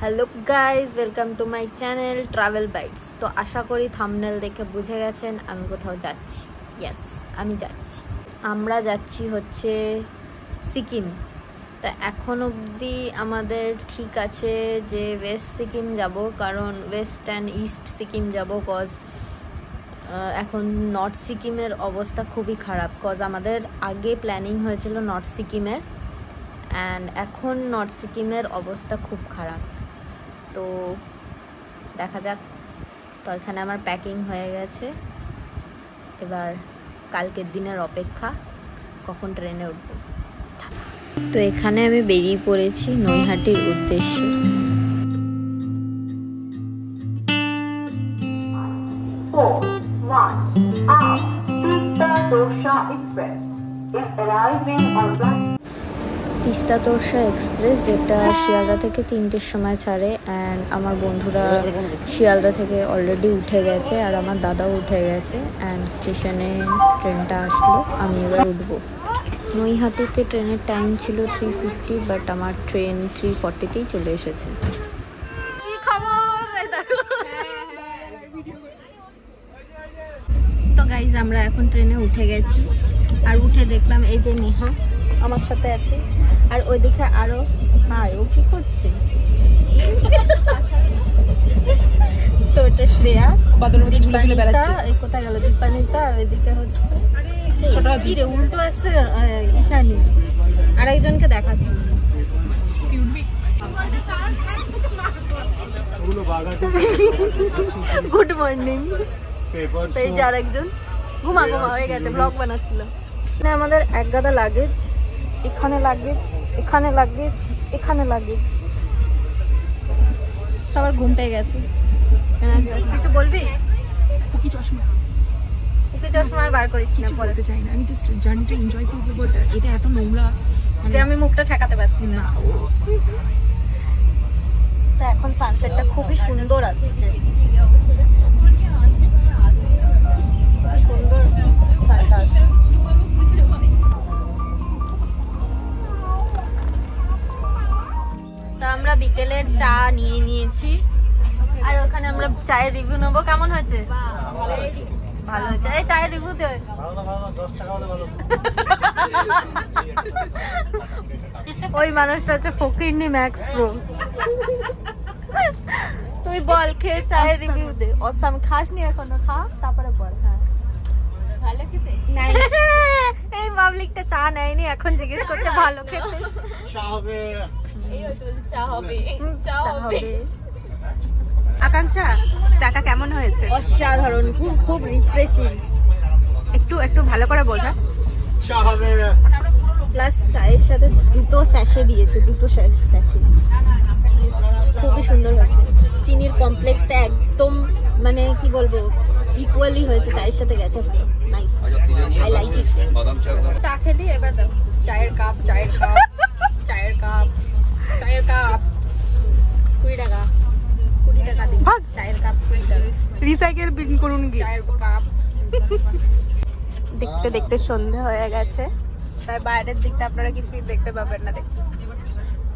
Hello guys welcome to my channel travel bites. तो आशा करी थाम्बनेल देखे बुझे गेছেন আমি কোথাও যাচ্ছি। यस আমি যাচ্ছি, আমরা যাচ্ছি হচ্ছে সিকিম। তো এখন অবধি আমাদের ঠিক আছে যে ওয়েস্ট সিকিম যাব, কারণ ওয়েস্ট অ্যান্ড ইস্ট সিকিম যাব কজ এখন নর্থ সিকিমের অবস্থা খুবই খারাপ। কজ আমাদের আগে প্ল্যানিং হয়েছিল নর্থ সিকিমের, অ্যান্ড এখন নর্থ সিকিমের অবস্থা খুব খারাপ। তো দেখা যাক। তো এখানে আমার প্যাকিং হয়ে গেছে, এবার কালকের দিনের অপেক্ষা কখন ট্রেনে উঠব। তো এখানে আমি বেরিয়ে পড়েছি নৈহাটির উদ্দেশ্যে। তিস্তা তোরসা এক্সপ্রেস, যেটা শিয়ালদা থেকে 3টের সময় ছাড়ে। অ্যান্ড আমার বন্ধুরা শিয়ালদা থেকে অলরেডি উঠে গেছে, আর আমার দাদাও উঠে গেছে। অ্যান্ড স্টেশনে ট্রেনটা আসলো, আমি এবার উঠবো। নৈহাটিতে ট্রেনের টাইম ছিল 3:50, বাট আমার ট্রেন 3:40তেই চলে এসেছে। তো গাইজ আমরা এখন ট্রেনে উঠে গেছি, আর উঠে দেখলাম এই যে নেহা আমার সাথে আছে, আর ওইদিকে আরো ভাই ও কি করছে। তো এটা শ্রেয়া, কোথায় গেল দীপানিতা, আর ওইদিকে হচ্ছে কি রে উল্টো আছে ঈশানী, আর একজনকে দেখাচ্ছি। Good morning. এই যে আর একজন ঘুমা হয়ে গেছে, ব্লগ বানাচ্ছিল। আমাদের এক গাদা লাগেজ, এখানে লাগেজ, এখানে লাগেজ, এখানে লাগেজ, সবার ঘুম পেয়ে গেছে। কিছু বলবি? কি চশমা চশমা বার করিস না, বলতে চাই না, আমি জাস্ট জার্নিটা এনজয় করবো। বাট এটা এত নোংরা যে আমি মুখটা ঠেকাতে পারছি না। তো এখন সানসেটটা খুবই সুন্দর আসছে, সুন্দর সানটা আসছে। তো আমরা বিকেলের চা নিয়ে নিয়েছি, আর ওখানে আমরা চায়ের রিভিউ নেবো। কেমন হয়েছে? ভালো হয়েছে। এই চায়ের রিভিউ দে। ওই মানুষটা হচ্ছে ফকিরনি ম্যাক্স প্রো। তুই বল, খেয়ে চায়ের রিভিউ দে। অসাম খাসনি এখনো, খা তারপরে বল। হ্যাঁ ভালো খেতে। এই পাবলিকটা চা নেয়নি, এখন জিজ্ঞেস করছে ভালো খেতে। চা হবে, চা হবে, চা হবে। আকাঙ্ক্ষা, চাটা কেমন হয়েছে? অসাধারণ, খুব রিফ্রেশিং। একটু ভালো করে বল। হ্যাঁ, চা হবে। প্লাস চায়ের সাথে দুটো স্যাশে দিয়েছে, দুটো স্যাশে। খুবই সুন্দর হয়েছে। চিনির কমপ্লেক্সটা একদম মানে কি বলবো, ইকুয়ালি হয়েছে, চায়ের সাথে গেছে। Nice, I like it. চা খেলি, এবার দাও চায়ের কাপ। চায়ের কাপ, চায়ের কাপ, চায়ের কাপ 20 টাকা। 20 টাকা দিন চায়ের কাপ, 20 টাকা। রিসাইকেল বিন করুন গিয়ে চায়ের কাপ। দেখতে দেখতে সন্ধে হয়ে গেছে, তাই বাইরের দিকটা আপনারা কিছুই দেখতে পাবেন না।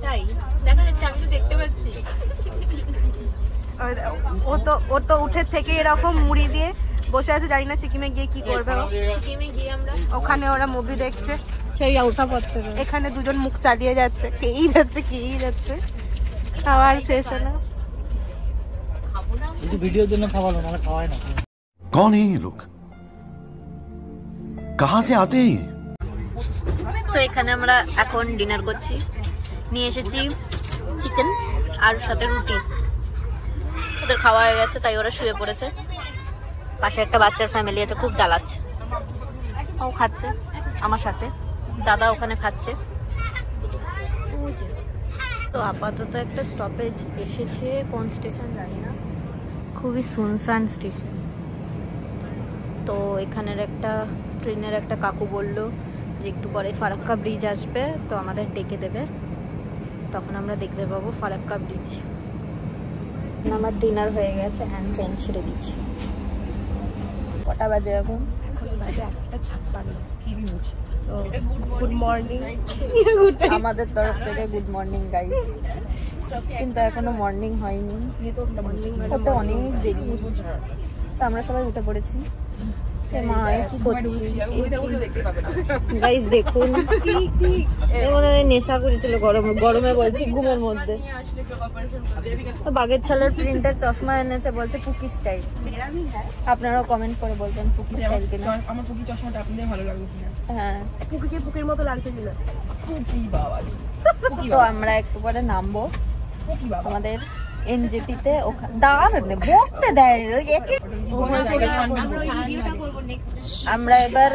চাই দেখা যাচ্ছে, আমি তো দেখতে পাচ্ছি। ও তো উঠে থেকে এরকম মুড়ি দিয়ে বসে আছে, জানি না সিকিমে গিয়ে কি করবে। সিকিমে গিয়ে আমরা ওখানে ওরা মুভি দেখছে, সেই আউটা পড়তে। এখানে দুজন মুখ চালিয়ে যাচ্ছে, খেয়েই যাচ্ছে, খাওয়ার শেষ হলো। ভিডিওর জন্য খাওয়ালো, নাহলে খাওয়ায় না। कौन है ये लोग, कहां से आते हैं? তো এখানে আমরা এখন ডিনার করছি। নিয়ে এসেছি চিকেন আর সাথে রুটি। ওদের খাওয়া হয়ে গেছে, তাই ওরা শুয়ে পড়েছে। পাশে একটা বাচ্চার ফ্যামিলি আছে, খুব জ্বালাচ্ছে। ও খাচ্ছে আমার সাথে, দাদা ওখানে খাচ্ছে। তো আপাতত একটা স্টপেজ এসেছে, কোন স্টেশন জানি না, খুবই সুনসান স্টেশন। তো এখানের একটা ট্রেনের একটা কাকু বলল যে একটু পরে ফারাক্কা ব্রিজ আসবে, তো আমাদের ডেকে দেবে, তখন আমরা দেখতে পাবো ফারাক্কা ব্রিজ। আমার ডিনার হয়ে গেছে, হ্যান্ড ট্রেন ছেড়ে দিচ্ছি। কটা বাজে এখন? বাজে 1:56। সো গুড মর্নিং আমাদের তরফ থেকে গুড মর্নিং গাইস। কিন্তু এখনো মর্নিং হয়নি, হতে অনেক দেরি। তো আমরা সবাই উঠে পড়েছি। গাইস দেখুন, নেশা করেছিল গরমে বলছি ঘুমের মধ্যে। বাঘের ছালের প্রিন্টের চশমা এনেছে, বলছে পুকি স্টাইল। আপনারাও কমেন্ট করে বলবেন পুকি স্টাইল কিনা। আমার পুকি চশমাটা আপনাদের ভালো লাগবে কিনা? হ্যাঁ, পুকিকে পুকির মতো লাগছে কিনা? পুকি বাবা, তো আমরা একটু পরে নামবো আমাদের এনজেপিতে। বকতে দেয়। আমরা এবার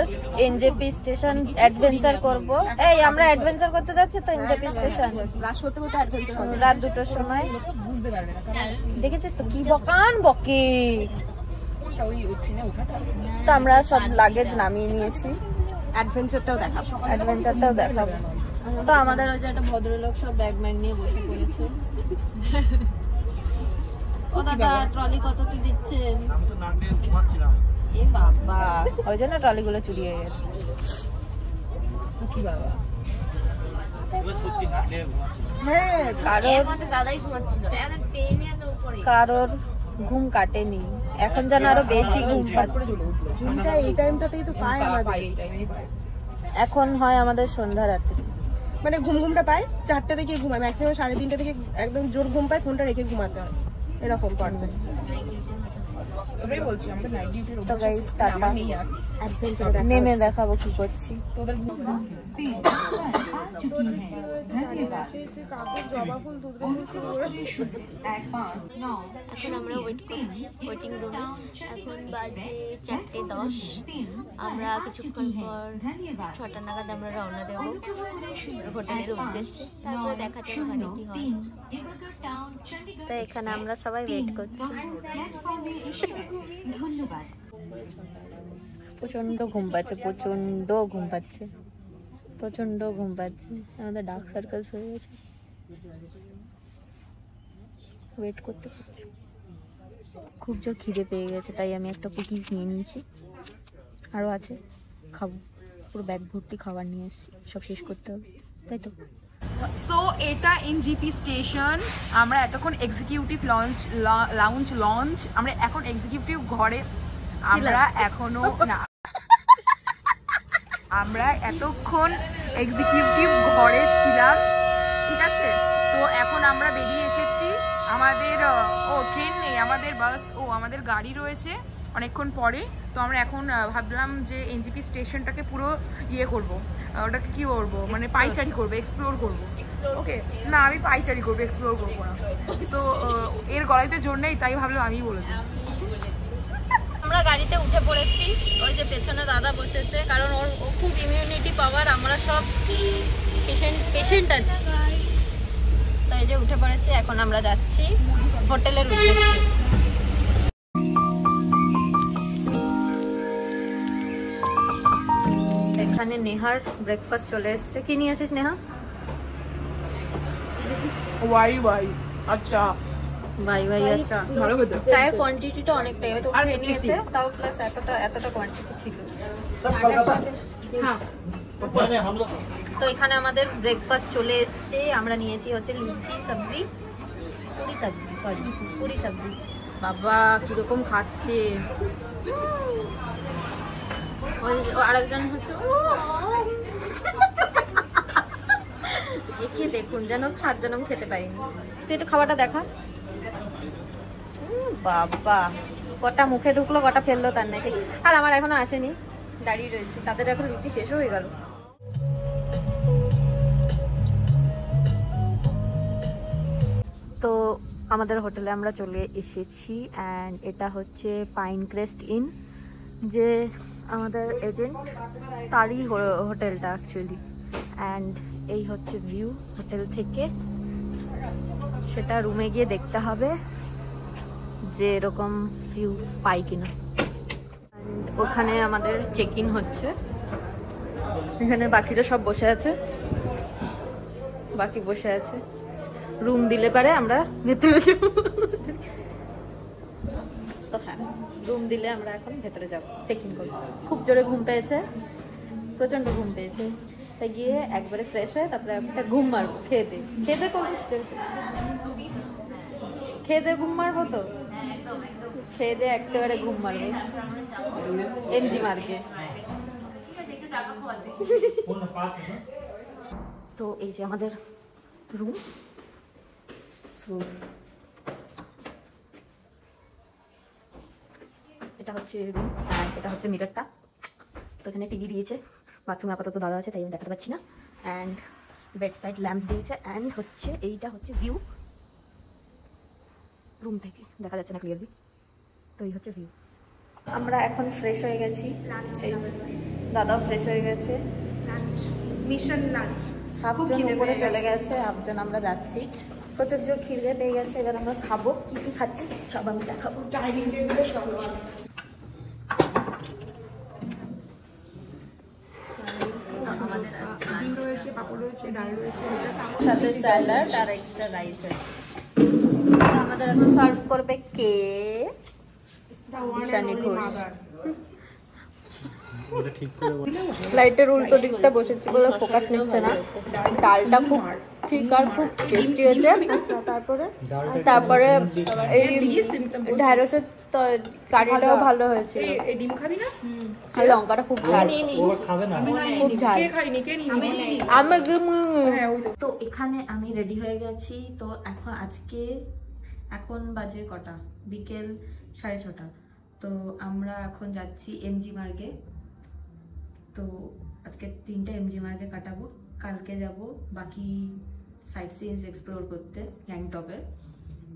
এনজেপি স্টেশন অ্যাডভেঞ্চার করব। এই আমরা অ্যাডভেঞ্চার করতে যাচ্ছি তো এনজেপি স্টেশন রাত 2টোর সময়। দেখেছিস তো কি বকান বকে। তো আমরা সব লাগেজ নামিয়ে নিয়েছি, অ্যাডভেঞ্চারটাও দেখাবো। তো আমাদের ওই যে একটা ভদ্রলোক সব ব্যাগ ম্যাগ নিয়ে বসে পড়েছে। ও দাদা, ট্রলি কত কি দিচ্ছেন? এ বাবা, ওই জন্য ট্রলি গুলো চুরি হয়ে গেছে। হ্যাঁ, কারোর ঘুম কাটেনি, এখন যেন আরো বেশি ঘুম পাচ্ছে। এই টাইমটাতেই তো পায় আমাদের। এখন হয় আমাদের সন্ধ্যা রাত্রি, মানে ঘুমটা পায় 4টা থেকে ঘুমায়, ম্যাক্সিমাম 3:30 থেকে একদম জোর ঘুম পায়, ফোনটা রেখে ঘুমাতে হয়, এরকম পর্যায়ে। তো গাইস টাটা, নেমে দেখাবো কি করছি। এখন আমরা ওয়েট করছি ওয়েটিং রুমে। এখন বাজে 4:10। আমরা কিছুক্ষণ পর 6টা নাগাদ আমরা রওনা দেবো হোটেলের উদ্দেশ্যে। তারপরে দেখা যাবে ওখানে কি হয়। তো এখানে আমরা সবাই ওয়েট করছি। প্রচন্ড ঘুম পাচ্ছে, প্রচন্ড ঘুম পাচ্ছে। আমাদের ডার্ক সার্কেলস হয়ে গেছে, ওয়েট করতে করছি। খুব জোর খিদে পেয়ে গেছে, তাই আমি একটা কুকিজ নিয়ে নিয়েছি। আরও আছে, খাবো। পুরো ব্যাগ ভর্তি খাবার নিয়ে এসেছি, সব শেষ করতে হবে, তাই তো। সো এটা এনজিপি স্টেশন। আমরা এতক্ষণ এক্সিকিউটিভ লঞ্চ আমরা এখন এক্সিকিউটিভ ঘরে। আমরা এখনো না, আমরা এতক্ষণ এক্সিকিউটিভ ঘরে ছিলাম, ঠিক আছে। তো এখন আমরা বেরিয়ে এসেছি। আমাদের ট্রেন নেই, আমাদের বাস, আমাদের গাড়ি রয়েছে অনেকক্ষণ পরে। তো আমরা এখন ভাবলাম যে এনজিপি স্টেশনটাকে পুরো করব, ওটাকে কি করবো, মানে পাইচারি করবো, এক্সপ্লোর করবো। ওকে, না আমি পাইচারি করবো, এক্সপ্লোর করবো না। তো এর গলাইতে জোর নেই, তাই ভাবলাম আমিই বলে দিই। আমরা গাড়িতে উঠে পড়েছি, ওই যে পেছনে দাদা বসেছে, কারণ ও খুব ইমিউনিটি পাওয়ার, আমরা সব পেশেন্ট আছি। তো এই যে উঠে পড়েছি, এখন আমরা যাচ্ছি হোটেলের উদ্দেশ্যে। এখানে নেহার ব্রেকফাস্ট চলে এসছে। কি নিয়ে আসিস নেহা? আচ্ছা বাই আচ্ছা, চায়ের কোয়ান্টিটিটা অনেকটাই, হয়তো আর নিয়েছে তাও প্লাস এতটা কোয়ান্টিটি ছিল। তো এখানে আমাদের ব্রেকফাস্ট চলে এসছে। আমরা নিয়েছি হচ্ছে লুচি সবজি, পুরি সবজি। বাবা কিরকম খাচ্ছে। আরেকজন হচ্ছে দেখিয়ে দেখুন, যেন 7 জনম খেতে পারিনি। তুই একটু খাবারটা দেখা। বাবা কটা মুখে ঢুকলো, কটা ফেললো তার নাকি। আর আমার এখনো আসেনি, দাঁড়িয়ে রয়েছে। তাদের এখন লুচি শেষও হয়ে গেল। তো আমাদের হোটেলে আমরা চলে এসেছি, অ্যান্ড এটা হচ্ছে পাইন ক্রেস্ট ইন, যে আমাদের এজেন্ট তারই হোটেলটা অ্যাকচুয়ালি। অ্যান্ড এই হচ্ছে ভিউ হোটেল থেকে। সেটা রুমে গিয়ে দেখতে হবে যে এরকম ভিউ পাই কিনা। অ্যান্ড ওখানে আমাদের চেক ইন হচ্ছে। এখানে বাকিরা সব বসে আছে, রুম দিলে পারে আমরা ভেতরে যাব। তো হ্যাঁ, রুম দিলে আমরা এখন ভেতরে যাব, চেক ইন করব। খুব জোরে ঘুম পেয়েছে, প্রচন্ড ঘুম পেয়েছে। তাই গিয়ে একবারে ফ্রেশ হয়ে তারপরে একটা ঘুম মারবো খেয়ে দিয়ে ঘুম মারবো তো খেয়ে দিয়ে একেবারে ঘুম মারবো এমজি মার্গে। তো এই যে আমাদের রুম, এটা হচ্ছে রুম আর এটা হচ্ছে মিররটা। তো এখানে টিভি দিয়েছে, বাথরুমে আপাতত দাদা আছে তাই আমি দেখাতে পাচ্ছি না, অ্যান্ড বেড সাইড ল্যাম্প দিয়েছে, অ্যান্ড হচ্ছে এইটা হচ্ছে ভিউ রুম থেকে, দেখা যাচ্ছে না ক্লিয়ারলি। তো এই হচ্ছে ভিউ। আমরা এখন ফ্রেশ হয়ে গেছি, দাদাও ফ্রেশ হয়ে গেছে, মিশন লাঞ্চ। হাফজন উপরে চলে গেছে, হাফজন আমরা যাচ্ছি। প্রচুর জোর খিদে পেয়ে গেছে, এবার আমরা খাবো। কি কি খাচ্ছি সব আমি দেখাবো। ডাইনিং টেবিলে সব আছে। ডিম রয়েছে, পাপড় রয়েছে, ডাল রয়েছে, সাথে স্যালাড আর এক্সট্রা রাইস আছে। আমাদের এখন সার্ভ করবে কে? ঈশানী ঘোষ। লাইটের উল্টো দিকটা বসেছি বলে ফোকাস নিচ্ছে না। ডালটা খুব ঠিক আর খুব টেস্টি হয়েছে। তারপরে এই ঢ্যাঁড়সের কারিটাও ভালো হয়েছে। ডিম খাবি না? আর লঙ্কাটা খুব ঝাল, খুব ঝাল। তো এখানে আমি রেডি হয়ে গেছি। তো এখন বাজে কটা? বিকেল 6:30। তো আমরা এখন যাচ্ছি এমজি মার্গে। তো আজকে 3টা এমজি মার্গে কাটাবো, কালকে যাব বাকি সাইট সিনস এক্সপ্লোর করতে গ্যাংটকে।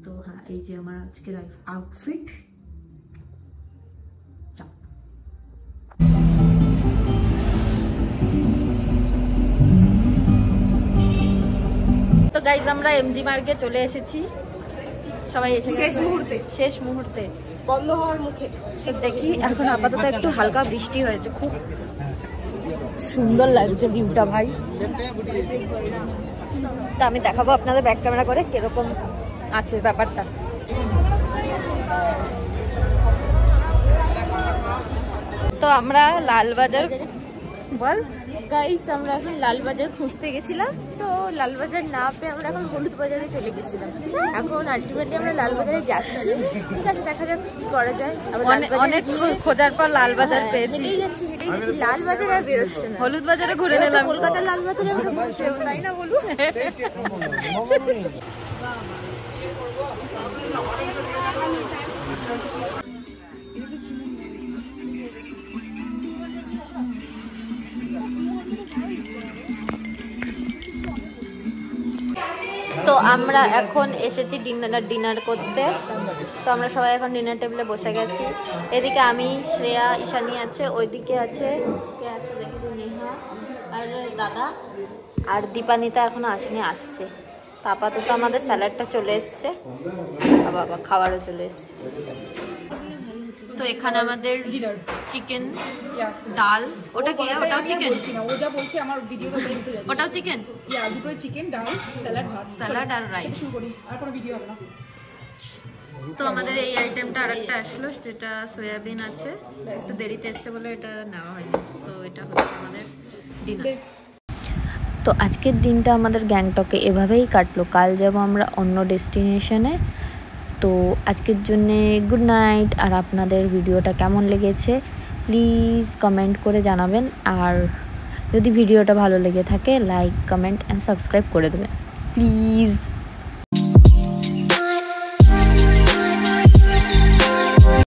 তো হ্যাঁ, এই যে আমার আজকের আউটফিট। তো গাইজ আমরা এমজি মার্গে চলে এসেছি, সবাই এসে গেছে শেষ মুহূর্তে বন্ধ হওয়ার মুখে। দেখি এখন আপাতত একটু হালকা বৃষ্টি হয়েছে, খুব সুন্দর লাগছে ভিউটা ভাই। তা আমি দেখাবো আপনাদের ব্যাক ক্যামেরা করে কিরকম আছে ব্যাপারটা। তো আমরা লালবাজার বল গাইস, আমরা এখন লালবাজার খুঁজতে গেছিলাম, তো লালবাজার না পেয়ে আমরা এখন হলুদ বাজারে চলে গেছিলাম। এখন আলটিমেটলি আমরা লালবাজারে যাচ্ছি, ঠিক আছে, দেখা যাক কি করা যায়। অনেক খোঁজার পর লালবাজার পেয়েছি, হেঁটেই যাচ্ছি। লালবাজার আর বেরোচ্ছে না। হলুদ বাজারে ঘুরে নিলাম। কলকাতার লালবাজারে আমরা পৌঁছাবো, তাই না বলুন? তো আমরা এখন এসেছি ডিনার করতে। তো আমরা সবাই এখন ডিনার টেবিলে বসে গেছি। এদিকে আমি, শ্রেয়া, ঈশানী আছে, ওইদিকে আছে কে আছে দেখি তো, নেহা আর দাদা, আর দীপানিতা এখনো আসেনি, আসছে। তো আপাতত আমাদের স্যালাডটা চলে এসছে, বাবা খাবারও চলে এসছে। তো এখানে আমাদের চিকেন, ডাল, ওটা কি? ওটাও চিকেন? ও যা বলছে আমার ভিডিওতে বলতে যাচ্ছে। ওটাও চিকেন? দুটোই চিকেন, ডাল, স্যালাড, ভাত, স্যালাড আর রাইস। শুরু করি, আর কোনো ভিডিও হবে না। তো আমাদের এই আইটেমটা আরেকটা আসলো, যেটা সয়াবিন আছে, একটু দেরিতে এসছে বলে এটা নেওয়া হয়নি। সো এটা হচ্ছে আমাদের ডিনার। তো আজকের দিনটা আমাদের গ্যাংটকে এভাবেই কাটলো। কাল যাব আমরা অন্য ডেস্টিনেশনে। তো আজকের জন্যে গুড নাইট। আর আপনাদের ভিডিওটা কেমন লেগেছে প্লিজ কমেন্ট করে জানাবেন। আর যদি ভিডিওটা ভালো লেগে থাকে লাইক, কমেন্ট অ্যান্ড সাবস্ক্রাইব করে দেবেন প্লিজ।